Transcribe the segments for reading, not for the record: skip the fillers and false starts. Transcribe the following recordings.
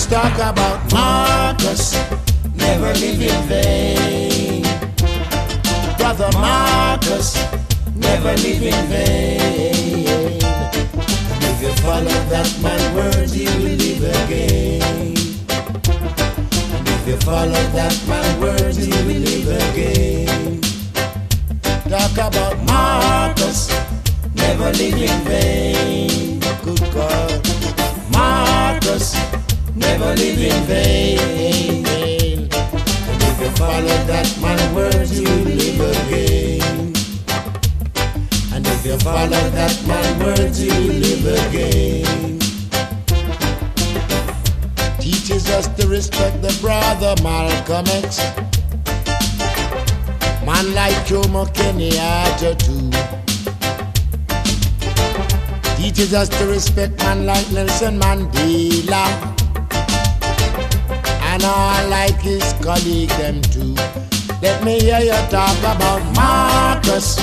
talk about Marcus, never live in vain. Brother Marcus, never live in vain. And if you follow that man's words, you will live again. And if you follow that man's words, you will live again. Talk about Marcus, never live in vain. Good God. Marcus, never live in vain. And if you follow that man words, you live again. And if you follow that man words, you live again. Teaches us to respect the brother Malcolm X. Man like Jomo Kenyatta too. Teaches us to respect man like Nelson Mandela, and all like his colleague them too. Let me hear you talk about Marcus,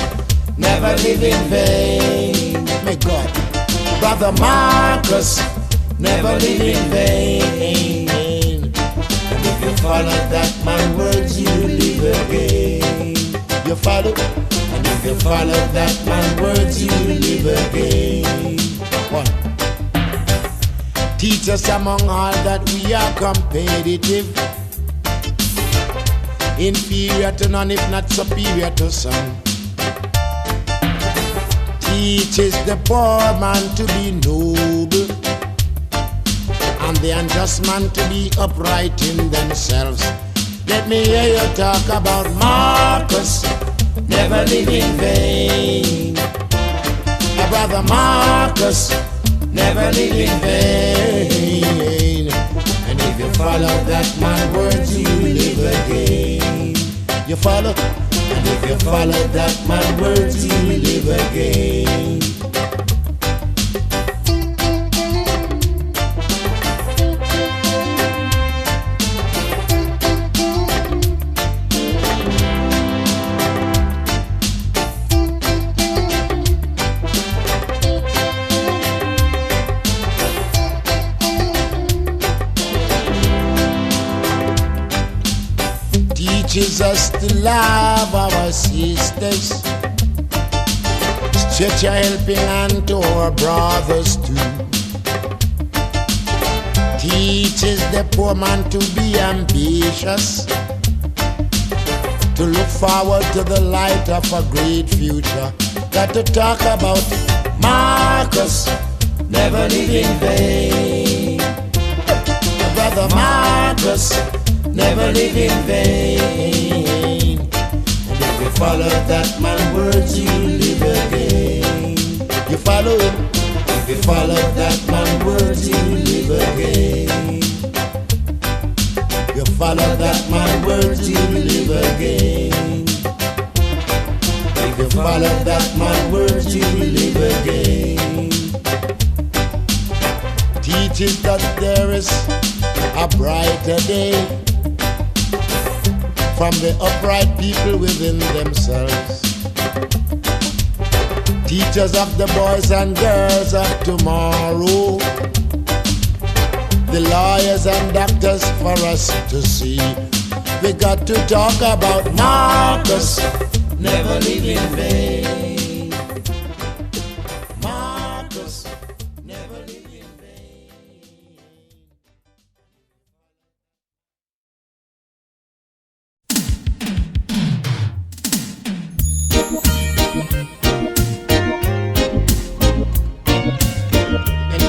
never live in vain. May God, brother Marcus, never live in vain. And if you follow that man words, you live again. You follow, and if you follow that man words, you live again. One. Teach us among all that we are competitive, inferior to none, if not superior to some. Teaches the poor man to be noble, and the unjust man to be upright in themselves. Let me hear you talk about Marcus, never live in vain. My brother Marcus, never live in vain. And if you follow that man words, you live again. You follow, and if you follow that man words, you live again. Teaches us to love our sisters, stretch a helping hand to our brothers too. Teaches the poor man to be ambitious, to look forward to the light of a great future. Got to talk about Marcus, never live in vain. My brother Marcus, never live in vain. And if you follow that man words, you live again. You follow him. If you follow that man words, you live again. You follow that man words, you live again. If you follow that man words, you live again. Teaches that there is a brighter day from the upright people within themselves. Teachers of the boys and girls of tomorrow, the lawyers and doctors for us to see. We got to talk about Marcus, never live in vain. Marcus, never live in vain.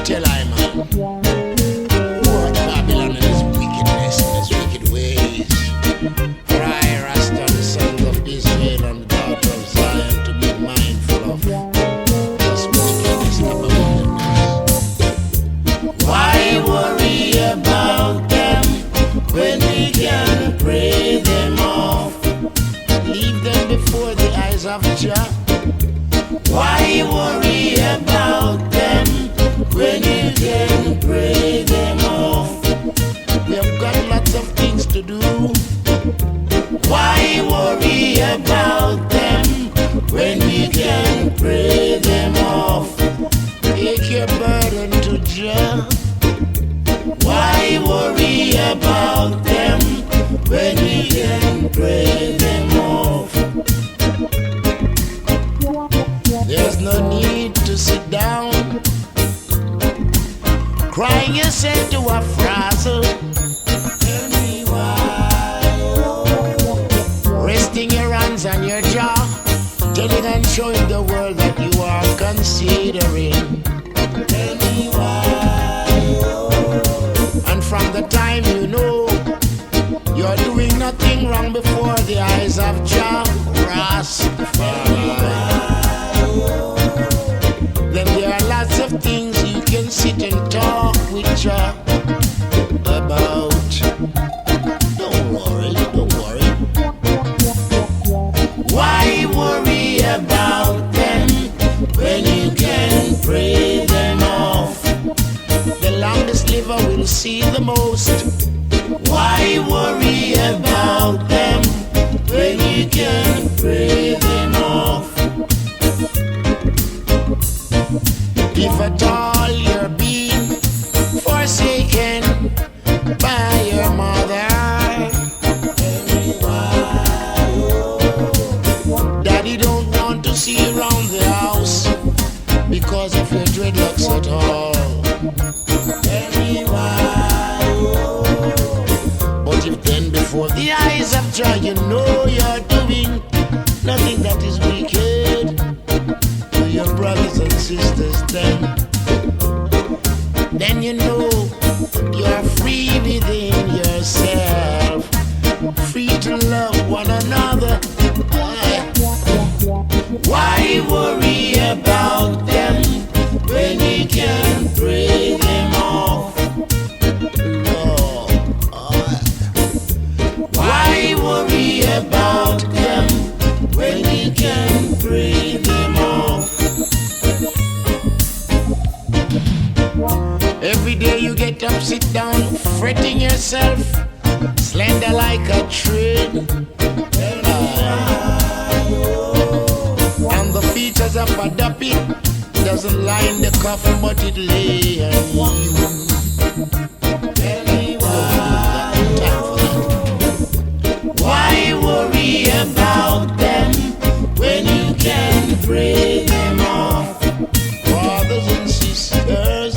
Tell I man, what Babylon and his wickedness and his wicked ways. For I, Rasta, the sons of Israel and the daughter of Zion, to be mindful of this wickedness and wickedness. Why worry about them when we can pray them off? Leave them before the eyes of Jah. Why worry about them when you can pray them off? We have got lots of things to do. Why worry about them when we can pray them off? Take your burden to Jah. Why worry about them when we can pray them off? There's no need to sit down crying yourself to a frazzle. Tell me why. Resting your hands on your jaw, telling and showing the world that you are considering. Tell me why. the eyes of Jah Rastafari, then there are lots of things you can sit and talk with Jah about. Don't worry, don't worry. Why worry about them when you can pray them off? The longest liver will see the most. Why worry about them when you can pray them off? If at all you're being forsaken by your mother, Daddy don't want to see you around the house because of your dreadlocks at all. But if then before the eyes of Jah you know you're doing nothing that is wicked to your brothers and sisters, then you know you're free within yourself, free to love one another. Why worry about them when you can pray them off? Lord, why worry about them when you can pray them off? Every day you get up, sit down, fretting yourself, slender like a tree. And the features of a duppy doesn't line the coffin, but it lay on you. Why worry about them when you can pray them off? Brothers and sisters,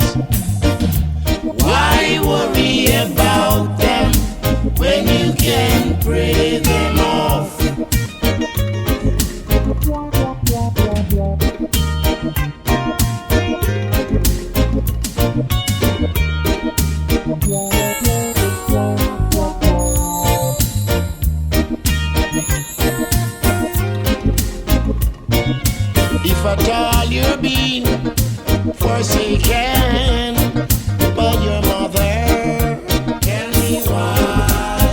why worry about them when you can pray them off? If at all you're being forsaken by your mother, tell me why.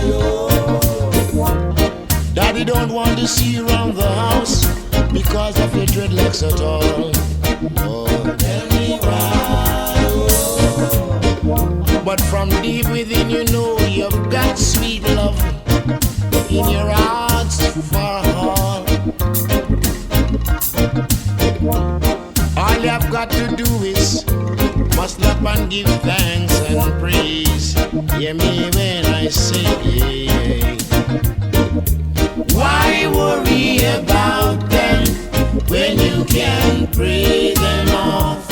Daddy don't want to see you around the house because of your dreadlocks at all. Oh, tell me why. But from deep within you know you've got sweet love in your hearts for all. All you've got to do is muscle up and give thanks and praise. Hear me when I say, why worry about them when you can pray them off?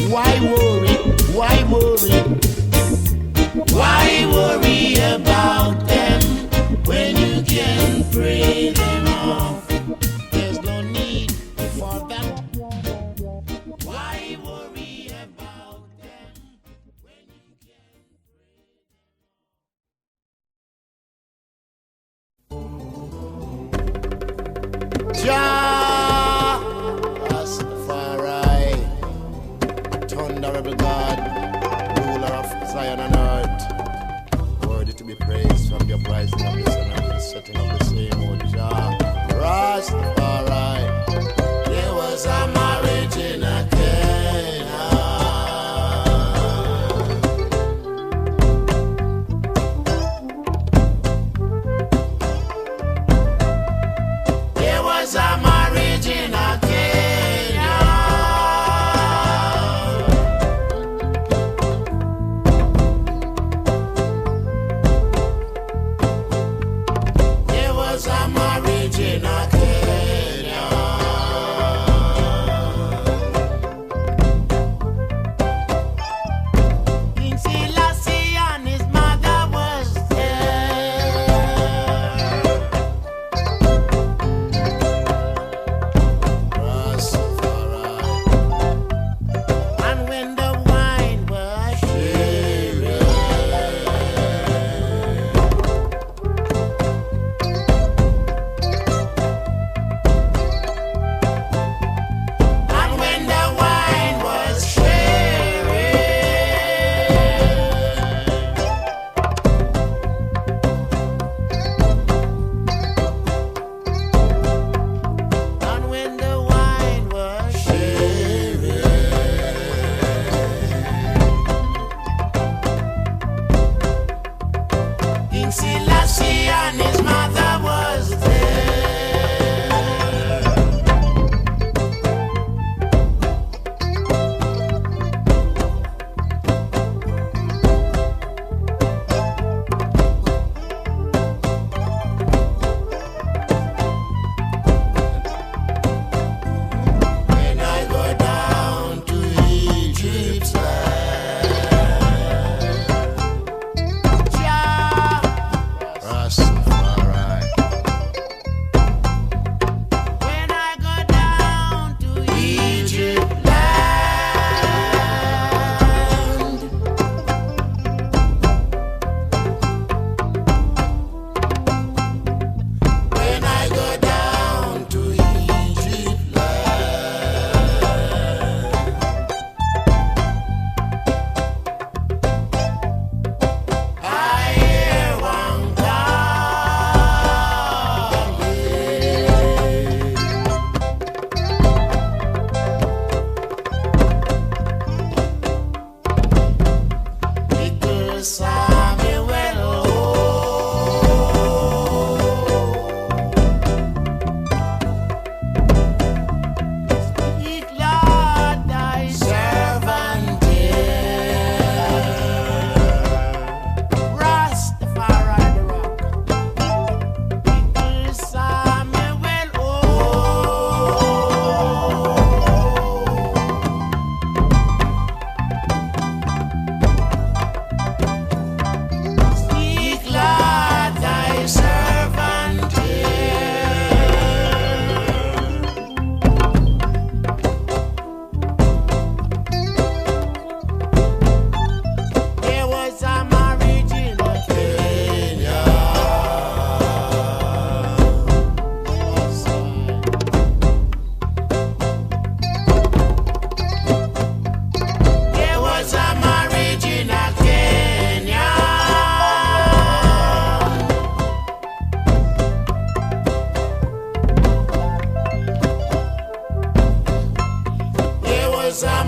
Why worry? Why worry? Why worry about them when you can pray them off? There's no need for that. Why worry about them when you can pray? Jah Rastafari, thunderable God, ruler of Zion and earth, worthy to be praised from the uprising of the sun and the setting of the same, O Jah Rastafari. There was a marriage in a Canaan. There was a marriage in a Canaan. There was a marriage in a Canaan.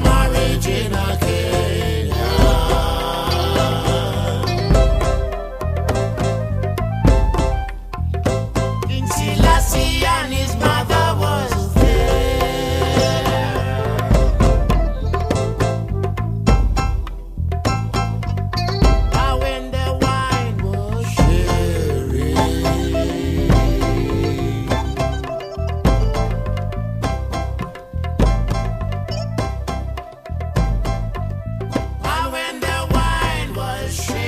marriage in a Kenya. King Selassie and his mother was there. Now when the wine was sharing, and when the wine was sharing,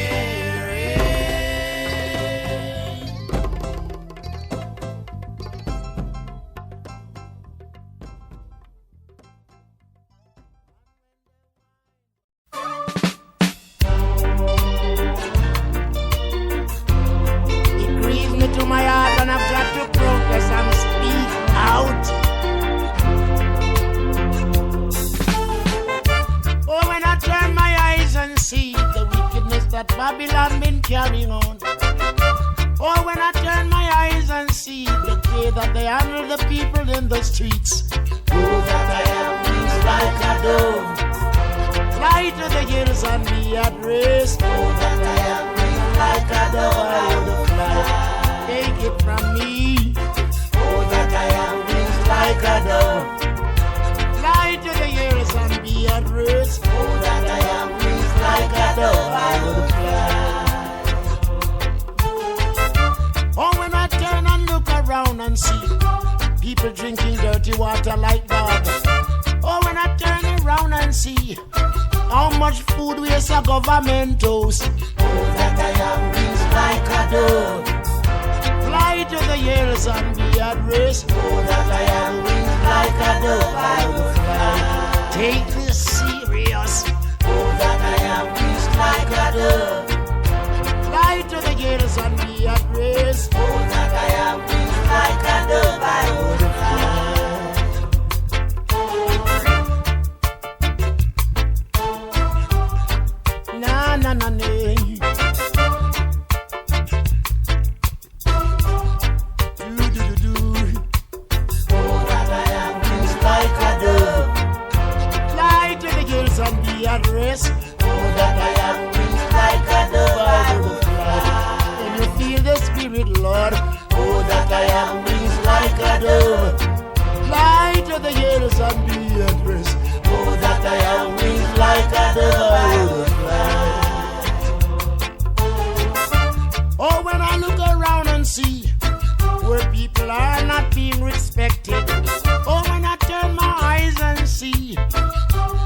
it grieves me to my heart, and I've got to progress and speak out. Oh, when I turn my eyes and see the wickedness that Babylon been carrying on. Oh, when I turn my eyes and see the way that they handle the people in the streets. Oh, that I am wings like a dove, fly to the hills and be at rest. Oh, that I am wings like a dove, I would fly. Take it from me. Oh, that I am wings like a dove, fly to the hills and be at rest. Oh, that I am wings like a dove, I would fly. Oh, when I turn and look around and see people drinking dirty water like that. Oh, when I turn around and see how much food waste a government owes. Oh, that I am wings like a dove, fly to the hills and be at rest. Oh, that I am wings like a dove, I will fly. Take this serious. Oh, that I am wings like a dove, fly to the hills and be at rest. Oh, that I am wings like a dove, I will fly. Na na na na. Do do do do. Oh, that I am wings like a dove, fly to the hills and be at rest. Oh, that I am wings like a dove, I will fly. When you feel the Spirit, Lord. Oh, that I am wings like a dove, fly to the hills and be at rest. Oh, that I am wings like a dove, I will fly. Oh, when I look around and see where people are not being respected. Oh, when I turn my eyes and see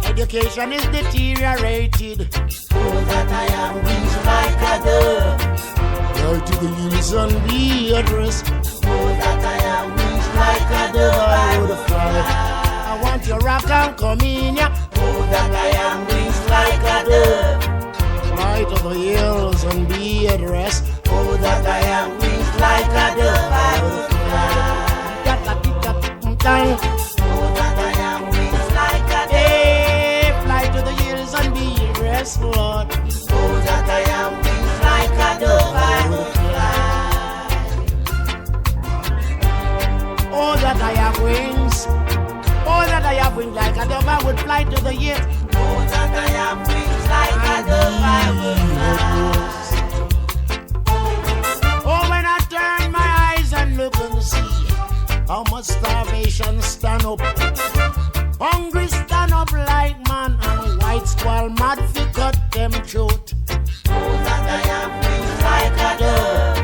education is deteriorated. Oh, that I am wings like a dove, fly to the hills and be at rest. Oh, that I am wings like a dove, I would fly. I want your rock and come in, yeah. Oh, that I am wings like a dove, fly to the hills and be at rest. Oh, that I am wings like a dove, I will fly. Oh, that I am wings like a dove, hey, fly to the hills and be at rest, Lord. Oh, that I am wings like a dove, I will fly. Oh, that I have wings. Oh, that I have wings like a dove, I would fly to the hills. Oh, that I have wings like a dove, I will fly. Oh, when I turn my eyes and look and see how much starvation stand up, hungry stand up like man, and white squall mad fi cut them throat. Oh, that I have wings like a dove,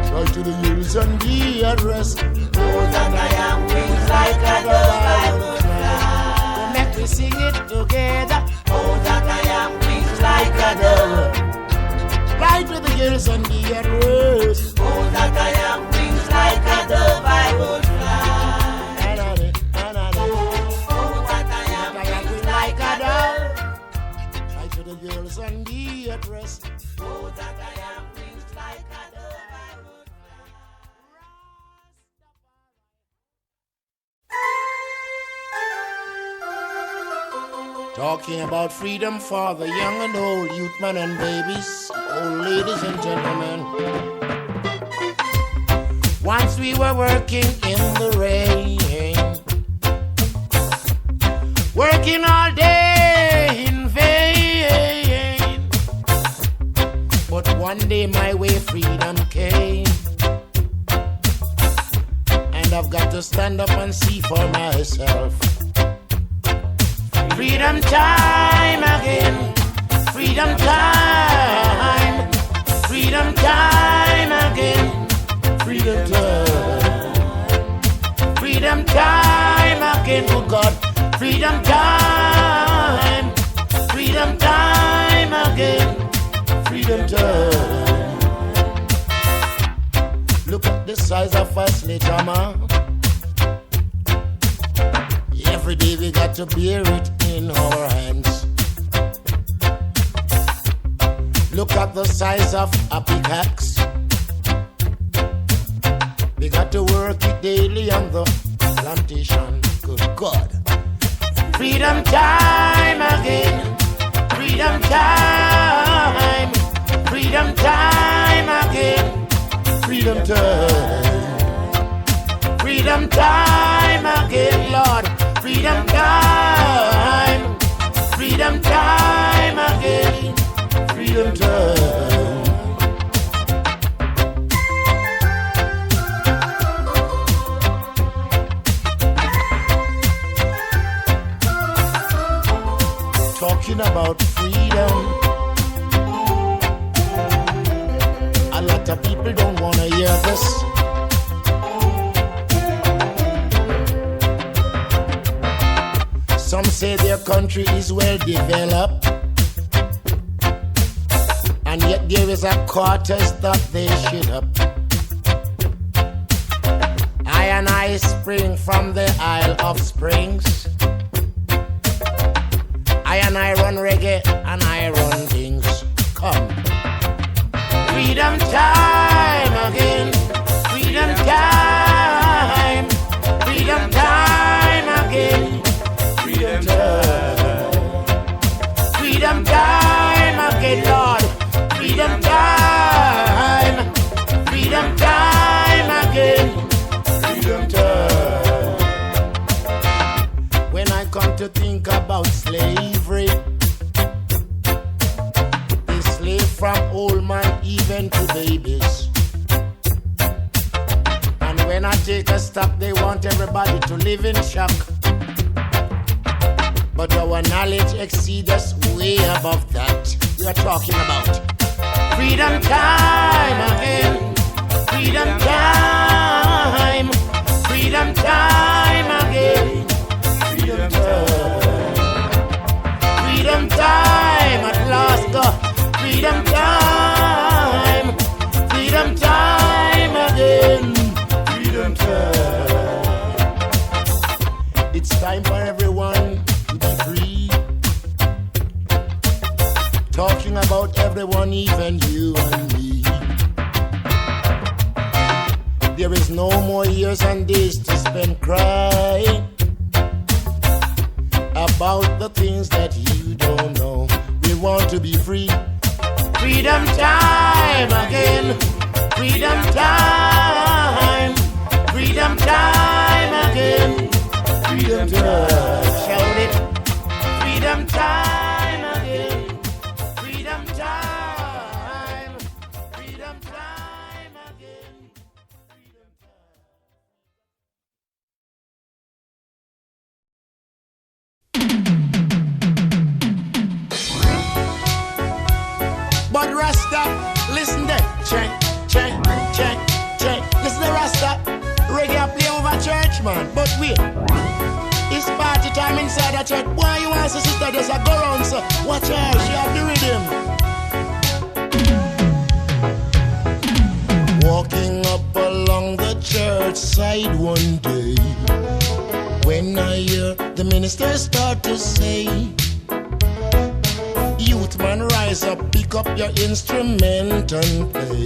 fly to the hills and be at rest. Oh, that I have wings like a dove, I will fly. Make me sing it together. Oh, that I have wings like a dove, fly to the hills and be at rest. Oh, that I have wings like a dove, I will fly. Oh, that I have wings like a dove, fly to the hills and be at rest. Oh, that I have wings like a dove, I will fly. Talking about freedom for the young and old, youth men and babies, old ladies and gentlemen. Once we were working in the rain, working all day One day my way freedom came, and I've got to stand up and see for myself. Freedom time again, freedom time, freedom time again, freedom time, freedom time again, oh God, freedom time, freedom time again, freedom time. Look at the size of a sledgehammer. Every day we got to bear it in our hands. Look at the size of a pickaxe. We got to work it daily on the plantation. Good God. Freedom time again. Freedom time. Freedom time again. Freedom time. Freedom time again, Lord. Freedom time. Freedom time again. Freedom time. Talking about freedom, a lot of people don't want to hear this. Some say their country is well developed, and yet there is a quarters that they shit up. I spring from the Isle of Springs. I run reggae and I run things. Come. Freedom time again. Freedom time. Freedom time again. Freedom time. Freedom time again, Lord. Freedom time. Freedom time again. Freedom time. When I come to think about slavery, they slave from old man even to babies. And when I take a stop, they want everybody to live in shock. But our knowledge exceeds us way above that. We are talking about freedom time again. Freedom time. Freedom time again. Freedom time. Freedom time at last, God. Freedom time. Freedom time again. Freedom time. It's time for everyone to be free. Talking about everyone, even you and me. There is no more years and days to spend crying about the things that you don't know. We want to be free. Freedom time again. Freedom time. Freedom time again. Freedom time. Shout it. Freedom time again. Freedom time. Freedom time again. Freedom time. But Rasta, listen there. Check, check, check, check. Listen to Rasta. Reggae play over church, man. But wait, it's party time inside the church. Why you want to sister just a go round, so watch her, she have the rhythm. Walking up along the church side one day, when I hear the minister start to say, youth man, rise up, pick up your instrument and play.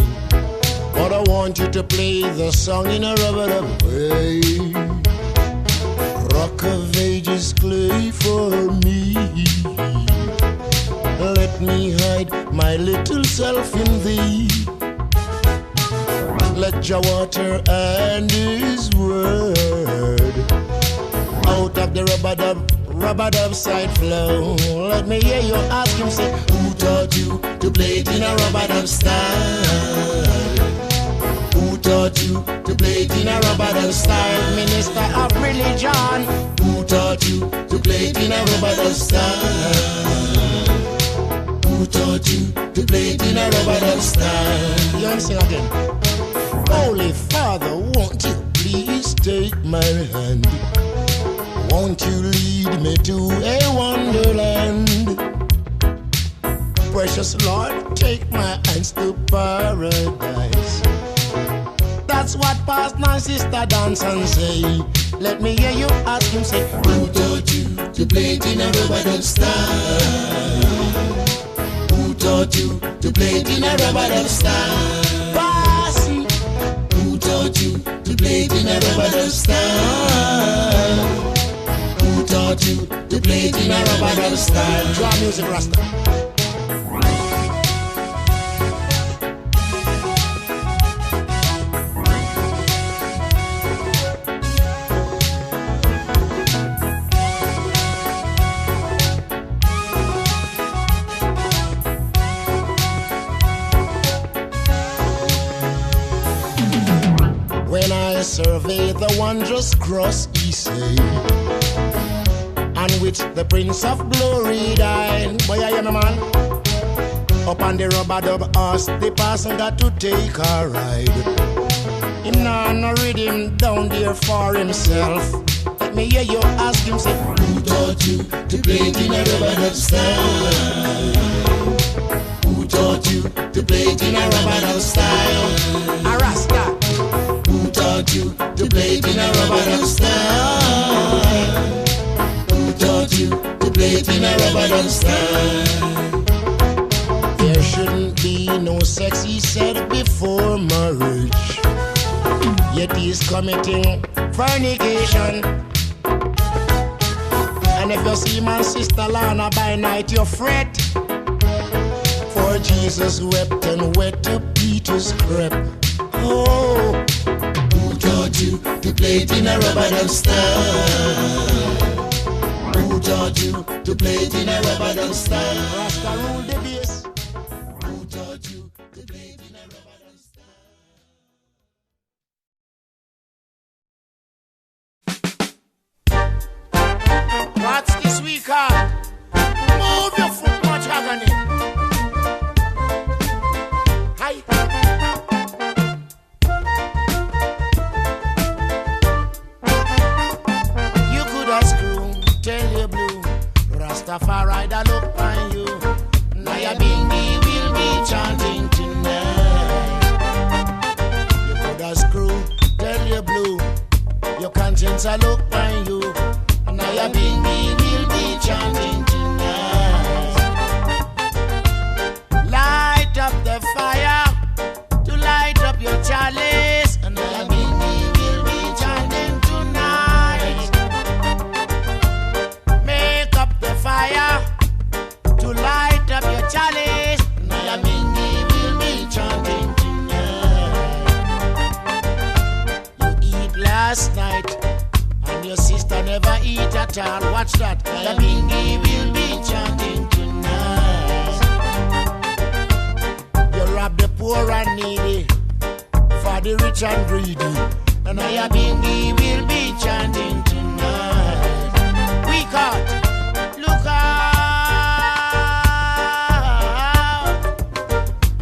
But I want you to play the song in a rubber way. Rock of ages clay for me. Let me hide my little self in thee. Let your water and his word out of the rubber dub side flow. Let me hear you ask him, say, who taught you to to play it in a rubber dub style? Who taught you to play it in a rubber dub style? Minister of religion. Who taught you to play it in a rubber dub style? Who taught you to play it in a rubber dub style? You want to sing again? Holy Father, won't you please take my hand? Won't you lead me to a wonderland? Precious Lord, take my hands to paradise. That's what Pastor and Sister dance and say. Let me hear you ask him, say, who taught you to play it in a rubber dub style? Who taught you to play it in a rubber dub style? Passy. Who taught you to play it in a rubber dub style? Who taught you to play it in a rubber dub style? Draw music, Rasta. When I survey the wondrous cross, he say, on which the Prince of Glory died. Boy, I am a man. Up on the rubber dub horse, the person got to take a ride. Him now no read him down there for himself. Let me hear you ask him, say, who taught you to play it in a rubber dub style? Who taught you to play it in a rubber dub style? A Rasta. Who taught you to play it in a rubber dub style? Who taught you to play it in a rubber dub style? There shouldn't be no sex, he said, before marriage. Yet he's committing fornication. And if you see my sister Lana by night, you fret. For Jesus wept and wet to Peter's crepe. Oh, who taught you to play it in a rubber dub style? Who taught you to play it in a rubber dub style? Rasta rule the bass. Who taught you to play it in a rubber dub style? What's this week, move your foot, much agony. Hi. Tell you blue, Rastafari that look on you. Naya Bingi will be chanting tonight. You could have screw, tell you blue, your conscience a look on you. Naya Bingi will be chanting tonight. Light up the fire to light up your chalice. Naya Bingi will be chanting tonight. Fire to light up your chalice. Naya Bingi will be chanting tonight. You eat last night and your sister never eat at all. Watch that. Naya Bingi will be chanting tonight. You rob the poor and needy for the rich and greedy. Naya Bingi will be chanting tonight. We caught. Look out,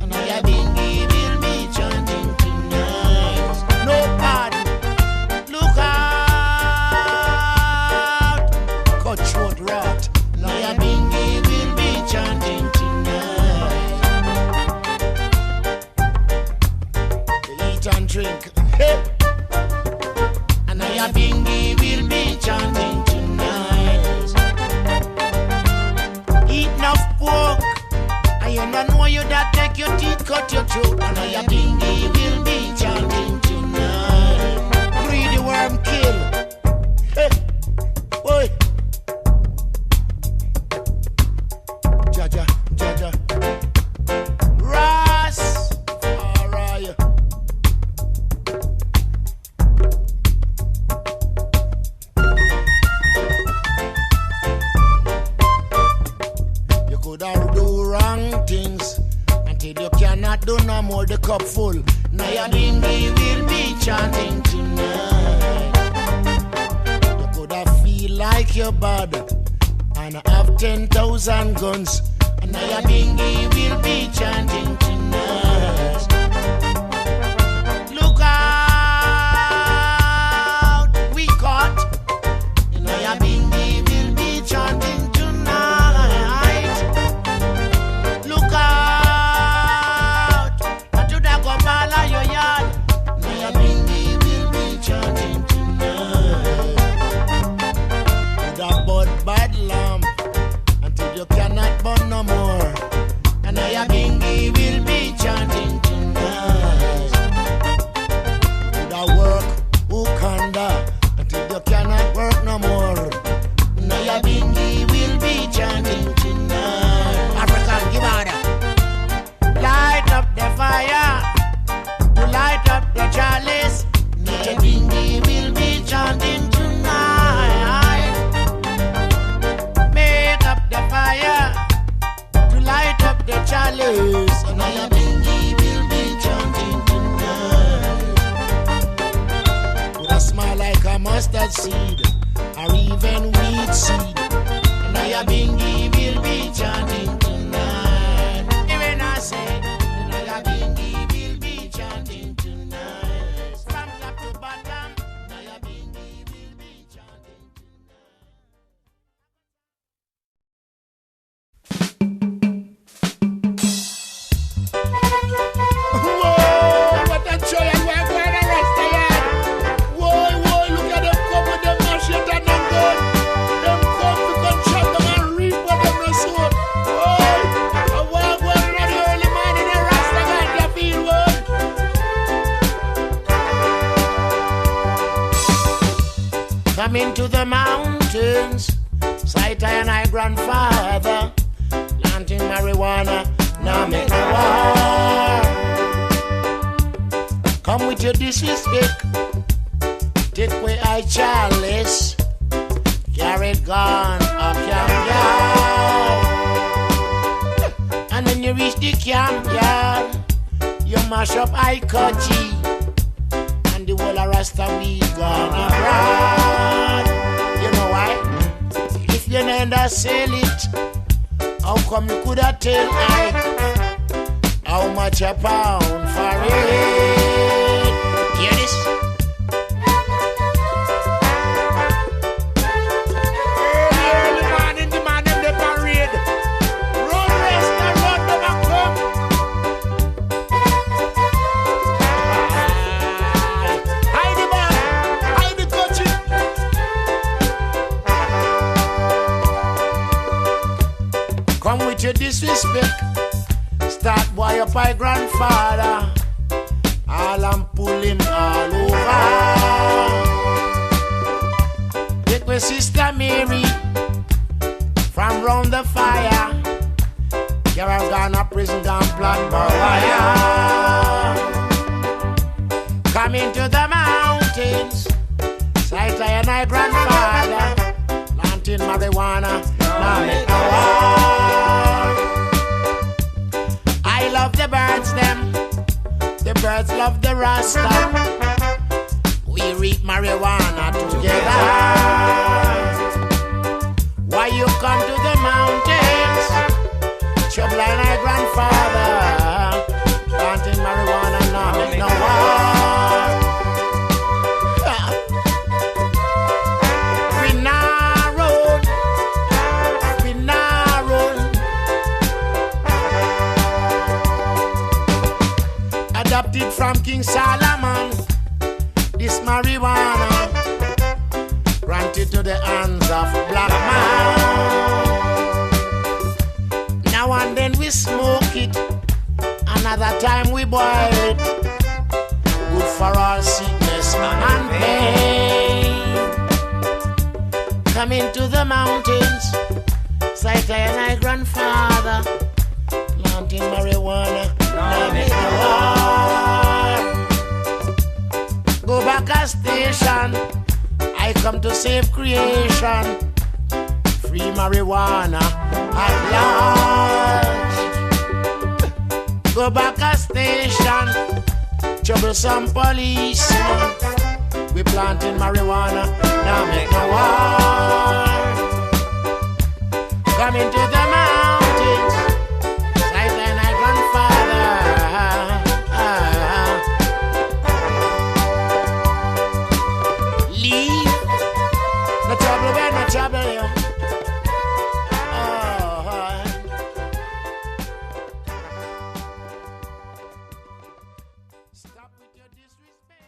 and Naya Bingi will be chanting tonight. No pardon. Look out, cut short rot. Naya Bingi will be chanting tonight. Eat and drink, hey. And Naya Bingi will be chanting tonight. Eat enough pork, and you don't know you that take your teeth, cut your throat. And Naya Bingi will be chanting tonight. Greedy worm kill. Hey, boy. Jaja, Jaja. Ras, alright. Could I do wrong things more, the cup full. Naya Bingi will be chanting tonight. You coulda feel like you're bad and have 10,000 guns. Naya Bingi will be chanting tonight. Look out, we caught. Naya Bingi will be chanting tonight. Look out, to the Gobala your yard. Naya Bingi will be chanting tonight. With a bud bad lamp until you cannot burn no more. And Naya Bingi will be chanting tonight. With a work ukanda until you cannot work no more. Naya Bingi will be chanting tonight. African, give out that. Light up the fire, to light up the chalice. Naya Bingi will be chanting tonight. Make up the fire, to light up the chalice. Naya Bingi will be chanting tonight. With a smile like a mustard seed, or even wheat seed. Naya Bingi will be chanting tonight. Even I say, Naya Bingi will be chanting tonight. From top to bottom, Naya Bingi will be chanting tonight. Whoa, what a joy, and we're going to rest the yard. Whoa, look at them come with them machete and them gun. Them come to chop them and reap what them no sow. Whoa, I want to go in the early morning and rasta got your feel one. Coming to the mountains, sight I and I grandfather, planting marijuana, now make a war. Come with your disrespect, take away I chalice, carry gun or Campyard. And when you reach the Campyard, you mash up I Koji, and the whole of Rasta we gonna run. You know why? If you never sell it, how come you coulda tell I how much a pound for it? Hear this? Early morning, the man in the parade. Run rest and run them and come. Hide the man, hide the coaching. Come with your disrespect. Start boy up my grandfather. All I'm pulling all over. Take my sister Mary from round the fire. Here I've gone to prison, gone black wire. Coming to the mountains, sight I and my grandfather, planting marijuana, now make a war. I love the birds, them. The birds love the Rasta. We reap marijuana together. Why you come to the mountains? Trouble and my grandfather, planting marijuana, now make no war. We narrow. Adopted from King Solomon, this marijuana granted to the hands of black man. Now and then we smoke it, another time we boil it. Good for all sickness and pain. Coming to the mountains, sight I and my grandfather, planting marijuana, now make a war. Go back a station, I come to save creation. Free marijuana at large. Go back a station, Troublesome police, we planting marijuana, now make no war. Coming to the mountains, like my grandfather. Leave no trouble, get no trouble, yo. Stop with your disrespect.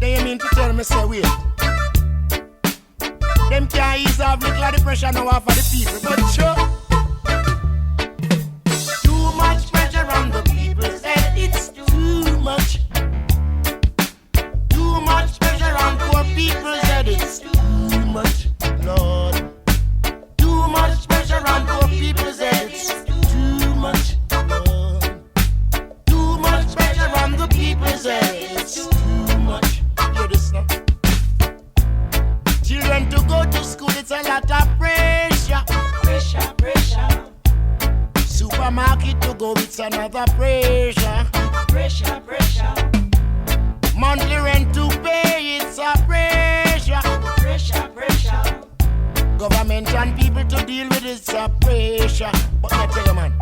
They mean to tell me, say, wait. Them can't ease off little of the pressure now off of the people, but sure. Too much pressure on the people's head, it's too much. Too much pressure on poor people's head, it's too much, Lord. Too much pressure on poor people's head, it's too much, Lord. Too much pressure on the people's head, it's too much. Hear this now. Children to go to school, it's a lot of pressure. Pressure, pressure. Supermarket to go, it's another pressure. Pressure, pressure. Monthly rent to pay, it's a pressure. Pressure, pressure. Government and people to deal with, it's a pressure. But I tell you, man,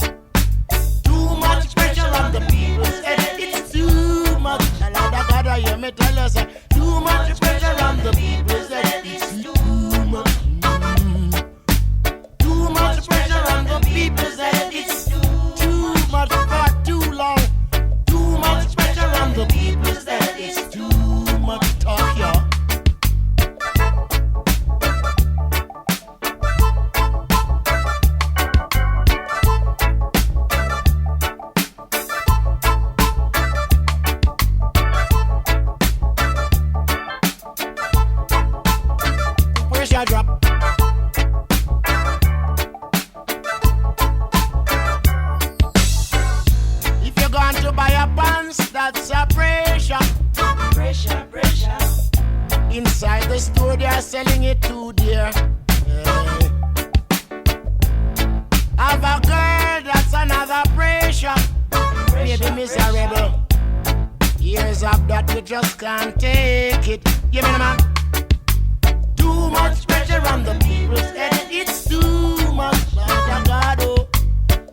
too much pressure on the people's head, it's too much. A lot of God, I hear me tell you, say, too much pressure on the people's head, it's too much. Too much pressure on the people's head, it's too much for too long. Too much pressure on the people's head, it's too much talk, y'all. Pressure drop. If you're going to buy a pants, that's a pressure. Pressure, pressure. Inside the store, they are selling it too dear. Hey. Have a girl, that's another pressure. Maybe miserable. Years of that, you just can't take it. Give me the man. Too much pressure on the people's head, it's too much. Lord God, oh.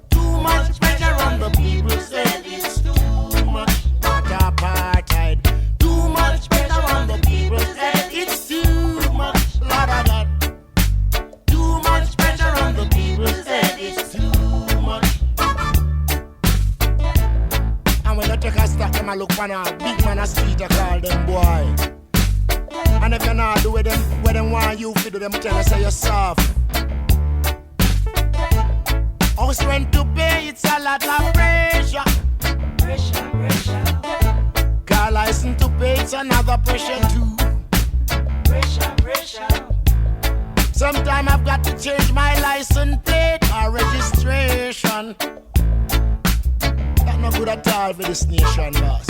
Too much pressure on the people's head, it's too much. What apartheid. Too much pressure on the people's head, it's too much. Lord God. Too much pressure on the people's head, it's too much. And when you take a stop, them a look for a big man a street, I call them boy. And if you're not do with them, where them want you to do them, tell us say you're soft. House rent to pay, it's a lot of pressure. Pressure, pressure. Car license to pay, it's another pressure too. Pressure, pressure. Sometime I've got to change my license plate or registration. That's not good at all for this nation, boss.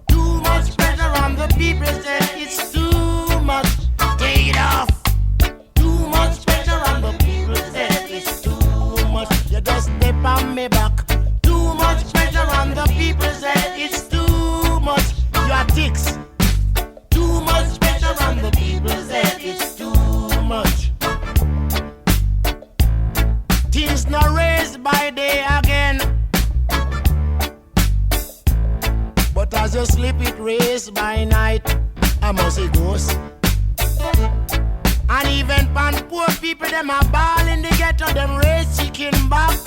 Too much pressure on the people's head, it's too much. Take it off. Too much pressure on the people's head, it's too much. You just step on me back. Too much pressure on the people's head, it's too much. You are dicks. Too much pressure on the people's head, it's too much. Things not raised by day again. But as you sleep, it raised by night. I must say ghost. And even pan poor people, them a ball in the ghetto, them raise chicken back.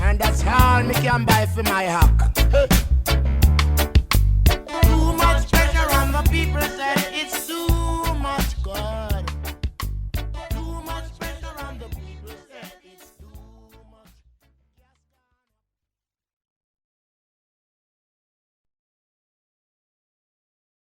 And that's all me can buy for my hack.